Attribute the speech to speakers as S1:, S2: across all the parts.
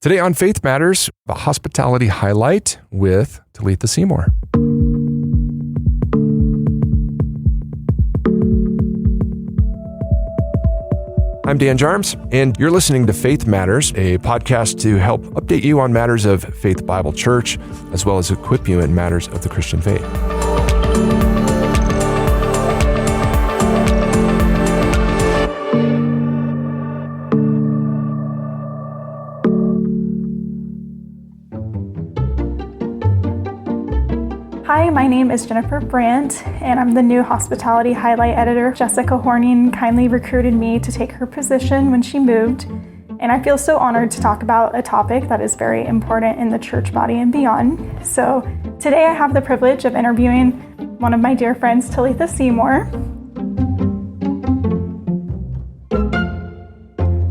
S1: Today on Faith Matters, the hospitality highlight with Talitha Seymour. I'm Dan Jarms, and you're listening to Faith Matters, a podcast to help update you on matters of Faith Bible Church, as well as equip you in matters of the Christian faith.
S2: Hi, my name is Jennifer Brandt, and I'm the new hospitality highlight editor. Jessica Horning kindly recruited me to take her position when she moved, and I feel so honored to talk about a topic that is very important in the church body and beyond. So today I have the privilege of interviewing one of my dear friends, Talitha Seymour.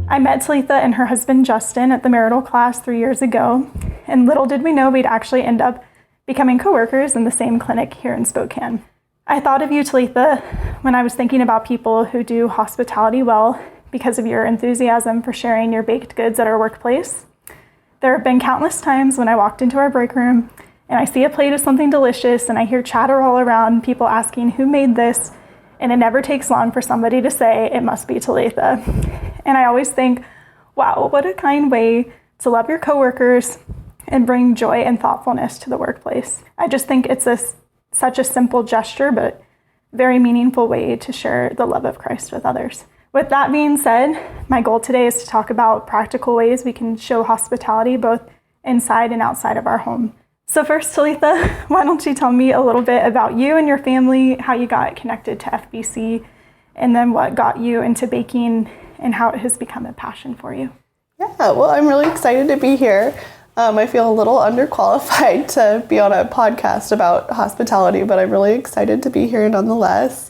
S2: I met Talitha and her husband Justin at the marital class 3 years ago, and little did we know we'd actually end up becoming coworkers in the same clinic here in Spokane. I thought of you, Talitha, when I was thinking about people who do hospitality well because of your enthusiasm for sharing your baked goods at our workplace. There have been countless times when I walked into our break room and I see a plate of something delicious and I hear chatter all around, people asking who made this, and it never takes long for somebody to say it must be Talitha. And I always think, wow, what a kind way to love your coworkers and bring joy and thoughtfulness to the workplace. I just think it's such a simple gesture, but very meaningful way to share the love of Christ with others. With that being said, my goal today is to talk about practical ways we can show hospitality both inside and outside of our home. So first, Talitha, why don't you tell me a little bit about you and your family, how you got connected to FBC, and then what got you into baking and how it has become a passion for you.
S3: Yeah, well, I'm really excited to be here. I feel a little underqualified to be on a podcast about hospitality, but I'm really excited to be here nonetheless.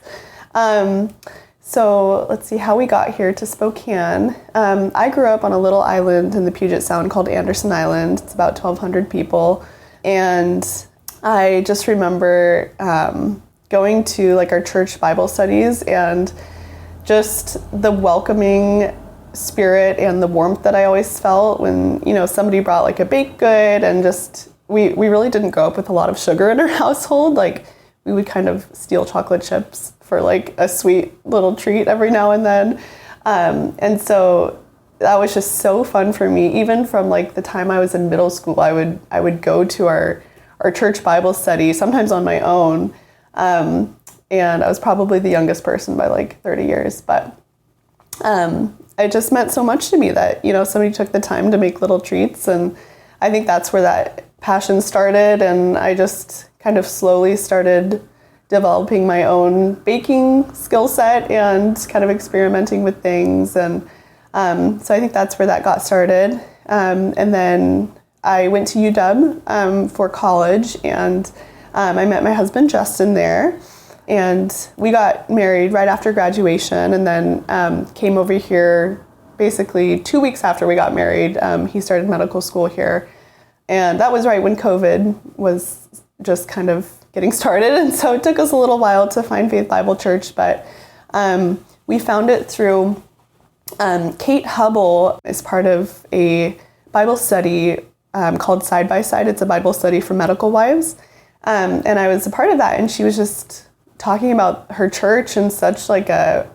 S3: So let's see how we got here to Spokane. I grew up on a little island in the Puget Sound called Anderson Island. It's about 1,200 people. And I just remember going to like our church Bible studies and just the welcoming spirit and the warmth that I always felt when, somebody brought like a baked good, and just, we really didn't grow up with a lot of sugar in our household. Like we would kind of steal chocolate chips for like a sweet little treat every now and then. And so that was just so fun for me. Even from like the time I was in middle school, I would go to our church Bible study, sometimes on my own. And I was probably the youngest person by like 30 years, but it just meant so much to me that, somebody took the time to make little treats. And I think that's where that passion started. And I just kind of slowly started developing my own baking skill set and kind of experimenting with things. And so I think that's where that got started. And then I went to UW for college, and I met my husband Justin there. And we got married right after graduation, and then came over here basically 2 weeks after we got married. He started medical school here, and that was right when COVID was just kind of getting started. And so it took us a little while to find Faith Bible Church, but we found it through Kate Hubble is part of a Bible study called Side by Side. It's a Bible study for medical wives, and I was a part of that, and she was just talking about her church in such like a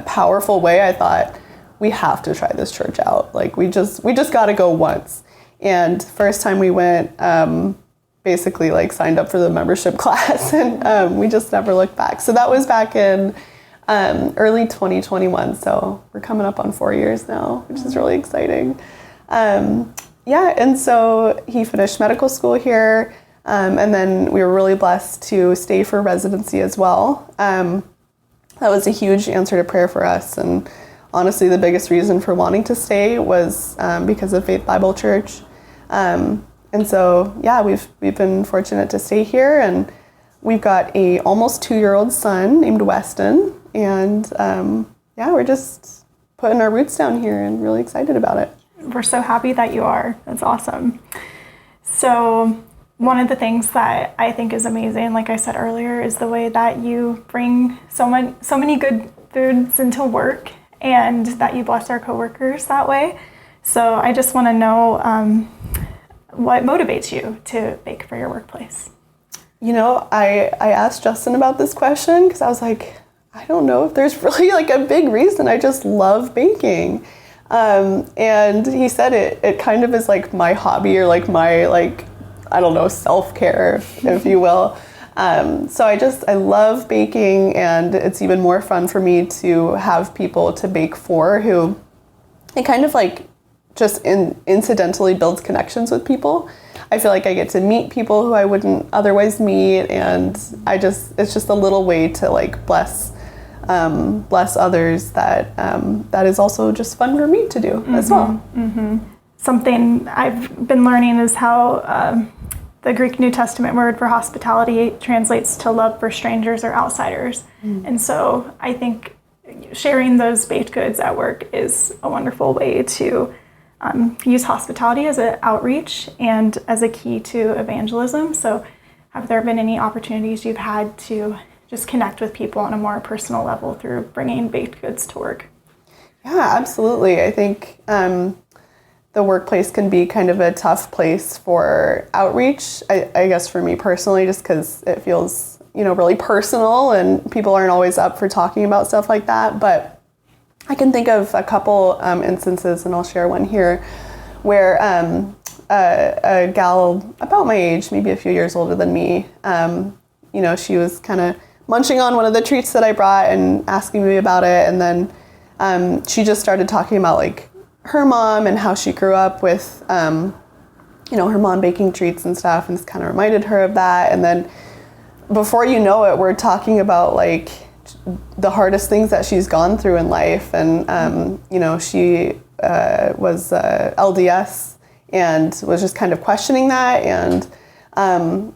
S3: powerful way. I thought, we have to try this church out. Like we just got to go once. And first time we went, basically like signed up for the membership class, and we just never looked back. So that was back in early 2021. So we're coming up on 4 years now, which is really exciting. And so he finished medical school here. And then we were really blessed to stay for residency as well. That was a huge answer to prayer for us. And honestly, the biggest reason for wanting to stay was because of Faith Bible Church. And so, we've been fortunate to stay here. And we've got a almost 2-year-old son named Weston. And we're just putting our roots down here and really excited about it.
S2: We're so happy that you are. That's awesome. So one of the things that I think is amazing, like I said earlier, is the way that you bring so many good foods into work and that you bless our coworkers that way. So I just want to know what motivates you to bake for your workplace?
S3: I asked Justin about this question because I was like, I don't know if there's really like a big reason. I just love baking. And he said it kind of is like my hobby or like my, I don't know, self-care, if you will. So I love baking, and it's even more fun for me to have people to bake for who it kind of like just incidentally builds connections with people. I feel like I get to meet people who I wouldn't otherwise meet, and it's just a little way to like bless others that is also just fun for me to do as well.
S2: Mm-hmm. Something I've been learning is how the Greek New Testament word for hospitality translates to love for strangers or outsiders. And so I think sharing those baked goods at work is a wonderful way to use hospitality as an outreach and as a key to evangelism. So have there been any opportunities you've had to just connect with people on a more personal level through bringing baked goods to work?
S3: Yeah, absolutely. I think the workplace can be kind of a tough place for outreach, I guess for me personally, just because it feels, really personal and people aren't always up for talking about stuff like that. But I can think of a couple instances, and I'll share one here, where a gal about my age, maybe a few years older than me, she was kind of munching on one of the treats that I brought and asking me about it. And then she just started talking about like her mom and how she grew up with, her mom baking treats and stuff, and it's kind of reminded her of that. And then before you know it, we're talking about like the hardest things that she's gone through in life. And, she was LDS and was just kind of questioning that. And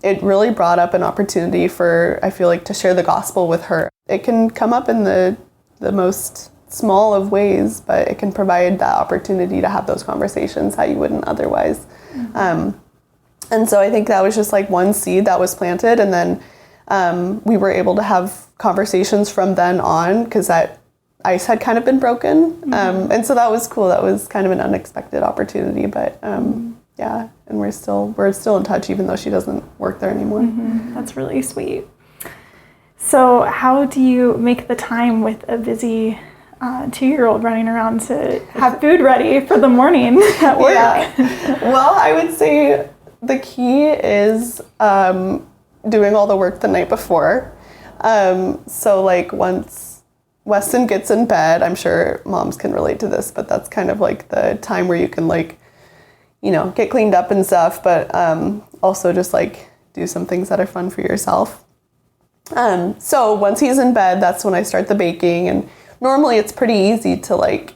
S3: it really brought up an opportunity for, I feel like, to share the gospel with her. It can come up in the most small of ways, but it can provide that opportunity to have those conversations that you wouldn't otherwise. And so I think that was just like one seed that was planted, and then we were able to have conversations from then on, because that ice had kind of been broken. And so that was cool. That was kind of an unexpected opportunity, but yeah, and we're still in touch, even though she doesn't work there anymore.
S2: That's really sweet. So how do you make the time with a busy 2-year-old running around to have food ready for the morning at work?
S3: Yeah. Well, I would say the key is doing all the work the night before. So like once Weston gets in bed, I'm sure moms can relate to this, but that's kind of like the time where you can like, get cleaned up and stuff, but also just like do some things that are fun for yourself. So once he's in bed, that's when I start the baking, and normally it's pretty easy to like,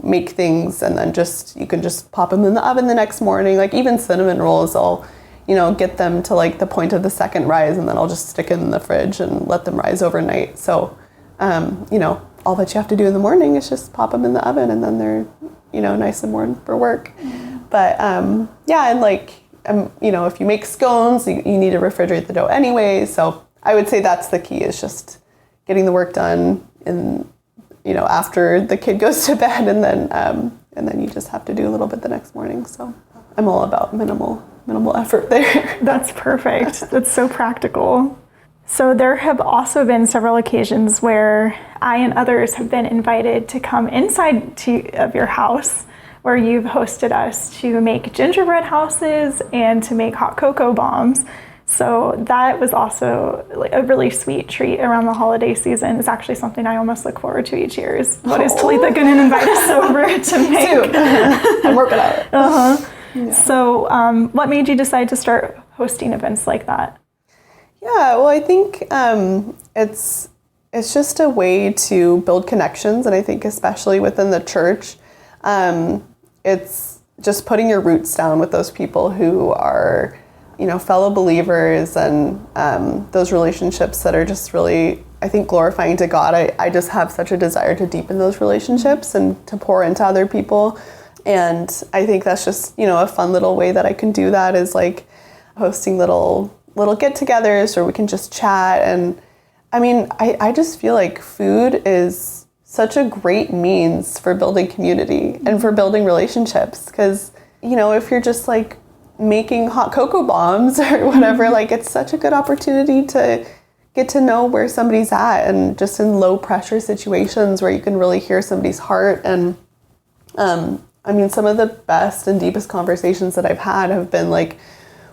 S3: make things, and then you can just pop them in the oven the next morning. Like even cinnamon rolls, I'll, get them to like the point of the second rise, and then I'll just stick it in the fridge and let them rise overnight. So, all that you have to do in the morning is just pop them in the oven, and then they're, nice and warm for work. But yeah, and like, if you make scones, you need to refrigerate the dough anyway. So I would say that's the key, is just getting the work done in, after the kid goes to bed, and then you just have to do a little bit the next morning. So I'm all about minimal effort there.
S2: That's perfect. That's so practical. So there have also been several occasions where I and others have been invited to come inside of your house, where you've hosted us to make gingerbread houses and to make hot cocoa bombs. So that was also a really sweet treat around the holiday season. It's actually something I almost look forward to each year. What is Talitha going to invite us over to make?
S3: Soon. I'm working on it.
S2: Yeah. So what made you decide to start hosting events like that?
S3: Yeah, well, I think it's just a way to build connections, and I think especially within the church, it's just putting your roots down with those people who are, fellow believers, and those relationships that are just really, I think, glorifying to God. I just have such a desire to deepen those relationships and to pour into other people, and I think that's just, a fun little way that I can do that, is like hosting little get-togethers where we can just chat. And I mean, I just feel like food is such a great means for building community and for building relationships. Because, you know, if you're just like making hot cocoa bombs or whatever, like it's such a good opportunity to get to know where somebody's at, and just in low pressure situations where you can really hear somebody's heart. And I mean, some of the best and deepest conversations that I've had have been like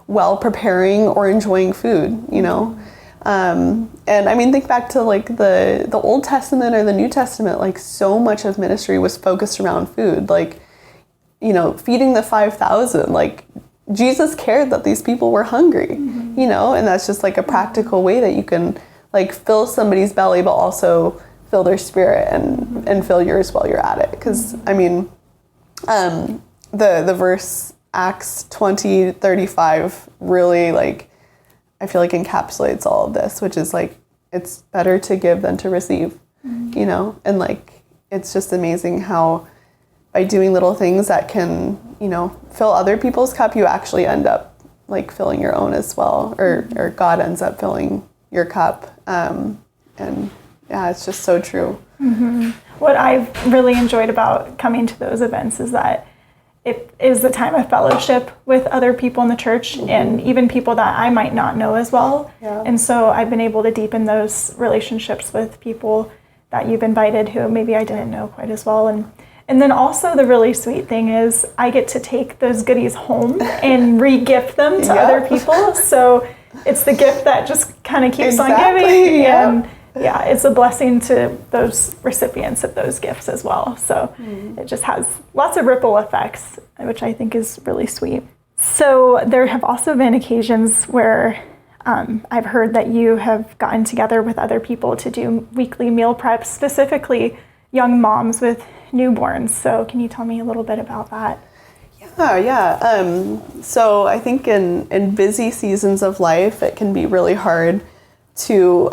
S3: while preparing or enjoying food, you know. And I mean, think back to like the Old Testament or the New Testament, like so much of ministry was focused around food, like, you know, feeding the 5,000, like Jesus cared that these people were hungry, you know, and that's just like a practical way that you can like fill somebody's belly, but also fill their spirit and fill yours while you're at it. Because I mean, the verse Acts 20:35 really like, I feel like encapsulates all of this, which is like, it's better to give than to receive, you know? And like, it's just amazing how by doing little things that can, you know, fill other people's cup, you actually end up like filling your own as well, or God ends up filling your cup. And yeah, it's just so true.
S2: What I've really enjoyed about coming to those events is that it is the time of fellowship with other people in the church, and even people that I might not know as well.
S3: Yeah.
S2: And so I've been able to deepen those relationships with people that you've invited who maybe I didn't know quite as well. And then also the really sweet thing is I get to take those goodies home and re-gift them to other people. So it's the gift that just kind of keeps on giving. And yeah, it's a blessing to those recipients of those gifts as well. So it just has lots of ripple effects, which I think is really sweet. So there have also been occasions where I've heard that you have gotten together with other people to do weekly meal preps, specifically young moms with newborns. So can you tell me a little bit about that?
S3: Yeah. So I think in busy seasons of life, it can be really hard to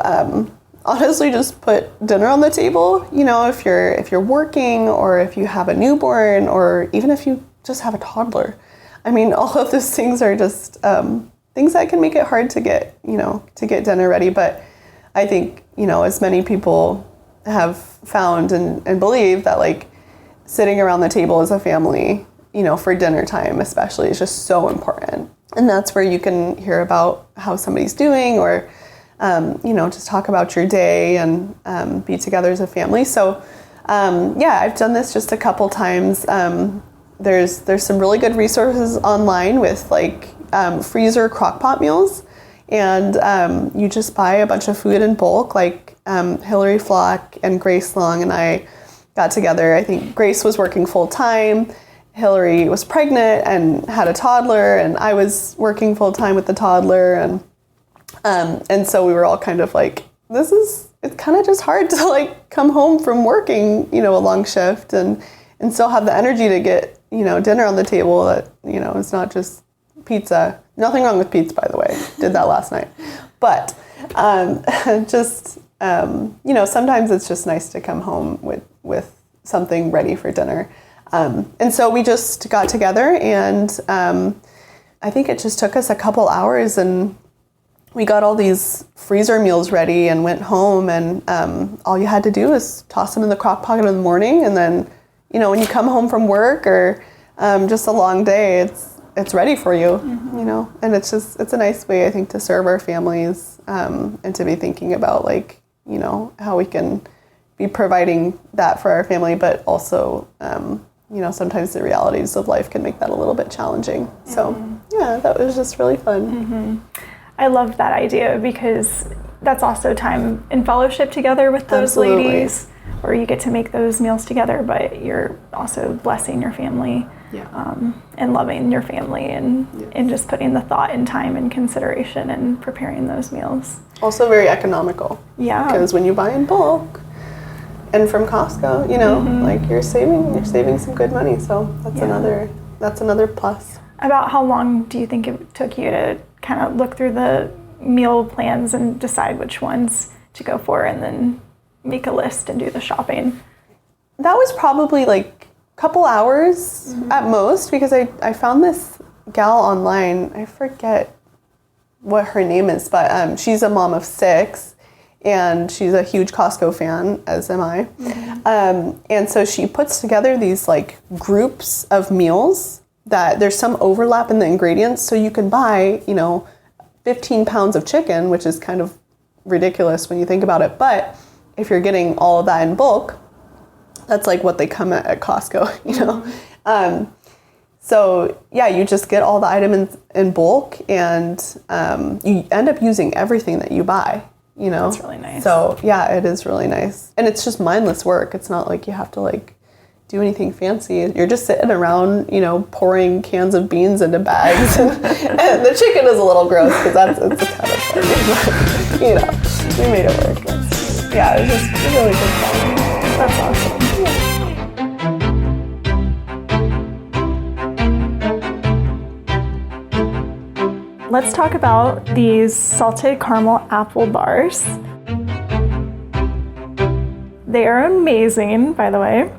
S3: honestly just put dinner on the table. You know, if you're working, or if you have a newborn, or even if you just have a toddler. I mean, all of those things are just things that can make it hard to get dinner ready. But I think, you know, as many people have found and believe that like sitting around the table as a family, you know, for dinner time especially, is just so important. And that's where you can hear about how somebody's doing, or you know, just talk about your day and be together as a family. So yeah, I've done this just a couple times. There's some really good resources online with like freezer crock pot meals, and you just buy a bunch of food in bulk. Like Hillary Flock and Grace Long and I got together. I think Grace was working full time. Hillary was pregnant and had a toddler, and I was working full time with the toddler, and so we were all kind of like, it's kind of just hard to like come home from working, you know, a long shift and still have the energy to get, you know, dinner on the table that, you know, it's not just pizza. Nothing wrong with pizza, by the way. Did that last night. But you know, sometimes it's just nice to come home with something ready for dinner. And so we just got together, and I think it just took us a couple hours, and we got all these freezer meals ready and went home, and all you had to do is toss them in the crock pot in the morning, and then, you know, when you come home from work or just a long day, it's ready for you, you know. And it's a nice way, I think, to serve our families, and to be thinking about, like, you know, how we can be providing that for our family, but also, you know, sometimes the realities of life can make that a little bit challenging. So yeah, that was just really fun.
S2: I love that idea, because that's also time in fellowship together with those ladies, where you get to make those meals together, but you're also blessing your family, and loving your family, and just putting the thought and time and consideration and preparing those meals. Also very economical. Yeah. Because when you buy in bulk and from Costco, you know, like you're saving some good money. So that's another plus. About how long do you think it took you to kind of look through the meal plans and decide which ones to go for, and then make a list and do the shopping? That was probably like a couple hours at most, because I found this gal online. I forget what her name is, but she's a mom of 6,
S3: and she's a huge Costco fan, as am I. And so she puts together these like groups of meals that there's some overlap in the ingredients, so you can buy, 15 pounds of chicken, which is kind of ridiculous when you think about it, but if you're getting all of that in bulk, that's like what they come at Costco, So yeah, you just get all the items in bulk, and you end up using everything that you buy,
S2: That's really nice.
S3: So yeah, it is really nice. And it's just mindless work. It's not like you have to like do anything fancy. You're just sitting around, pouring cans of beans into bags. And the chicken is a little gross because it's kind of funny. But, we made it work. Yeah, it was just really good fun. That's awesome.
S2: Let's talk about these salted caramel apple bars. They are amazing, by the way.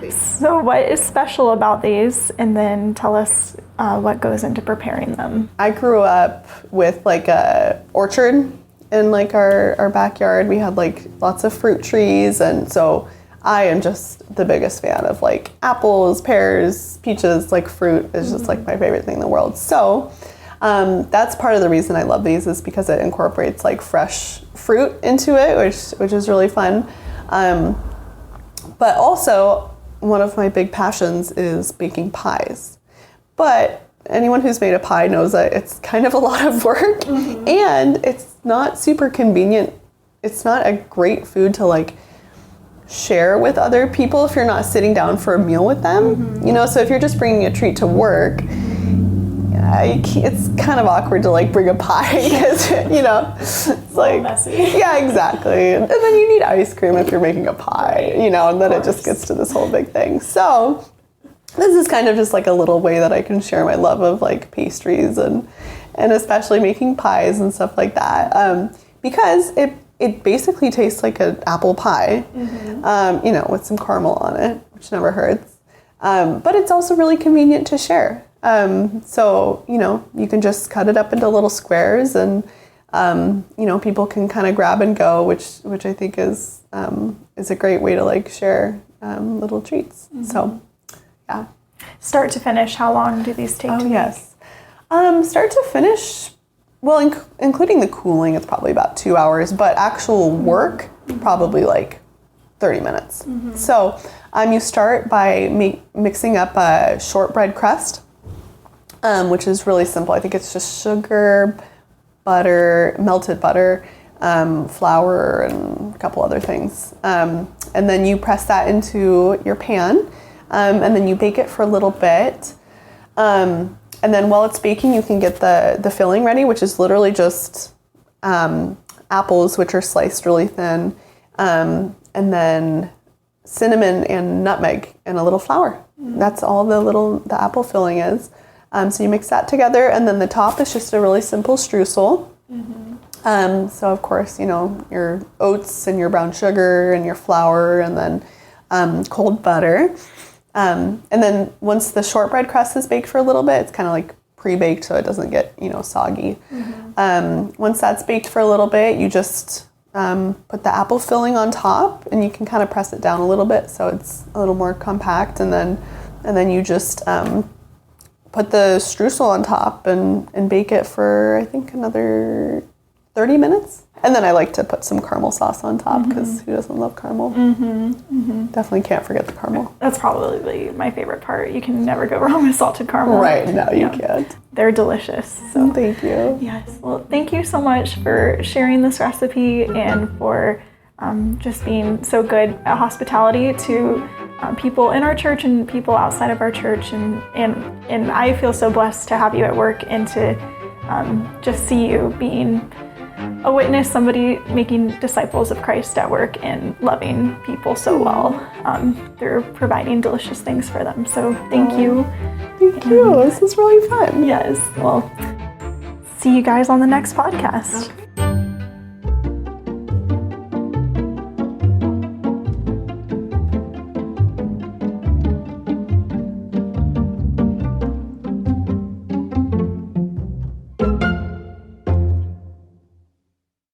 S2: So what is special about these? And then tell us what goes into preparing them.
S3: I grew up with like a orchard in like our backyard. We had like lots of fruit trees, and so I am just the biggest fan of like apples, pears, peaches. Like fruit is just like my favorite thing in the world. So that's part of the reason I love these, is because it incorporates like fresh fruit into it, which is really fun. But also, one of my big passions is baking pies. But anyone who's made a pie knows that it's kind of a lot of work, and it's not super convenient. It's not a great food to like share with other people if you're not sitting down for a meal with them. So if you're just bringing a treat to work, it's kind of awkward to like bring a pie because it's like
S2: messy.
S3: Yeah, exactly. And then you need ice cream if you're making a pie, and then it just gets to this whole big thing. So this is kind of just like a little way that I can share my love of like pastries and especially making pies and stuff like that, because it basically tastes like an apple pie, with some caramel on it, which never hurts, but it's also really convenient to share. So, you can just cut it up into little squares, and, people can kind of grab and go, which I think is a great way to like share, little treats. So, yeah.
S2: Start to finish, how long do these take to make?
S3: Yes. Start to finish, well, including the cooling, it's probably about 2 hours, but actual work, probably like 30 minutes. So, you start by mixing up a shortbread crust, which is really simple. I think it's just sugar, butter, melted butter, flour, and a couple other things. And then you press that into your pan, and then you bake it for a little bit. And then while it's baking, you can get the filling ready, which is literally just apples, which are sliced really thin, and then cinnamon and nutmeg and a little flour. That's all the apple filling is. So you mix that together, and then the top is just a really simple streusel. So of course, your oats and your brown sugar and your flour, and then cold butter. And then once the shortbread crust is baked for a little bit, it's kind of like pre-baked so it doesn't get, soggy. Once that's baked for a little bit, you just put the apple filling on top, and you can kind of press it down a little bit so it's a little more compact, and then you just put the streusel on top and bake it for, I think, another 30 minutes. And then I like to put some caramel sauce on top, because who doesn't love caramel? Definitely can't forget the caramel.
S2: That's probably my favorite part. You can never go wrong with salted caramel.
S3: Right, no, you can't.
S2: They're delicious. So
S3: thank you.
S2: Yes, well, thank you so much for sharing this recipe, and for just being so good at hospitality to people in our church and people outside of our church, and I feel so blessed to have you at work, and to just see you being a witness, somebody making disciples of Christ at work and loving people so well through providing delicious things for them. So thank you.
S3: Thank you. This was really fun.
S2: Yes. Well, see you guys on the next podcast.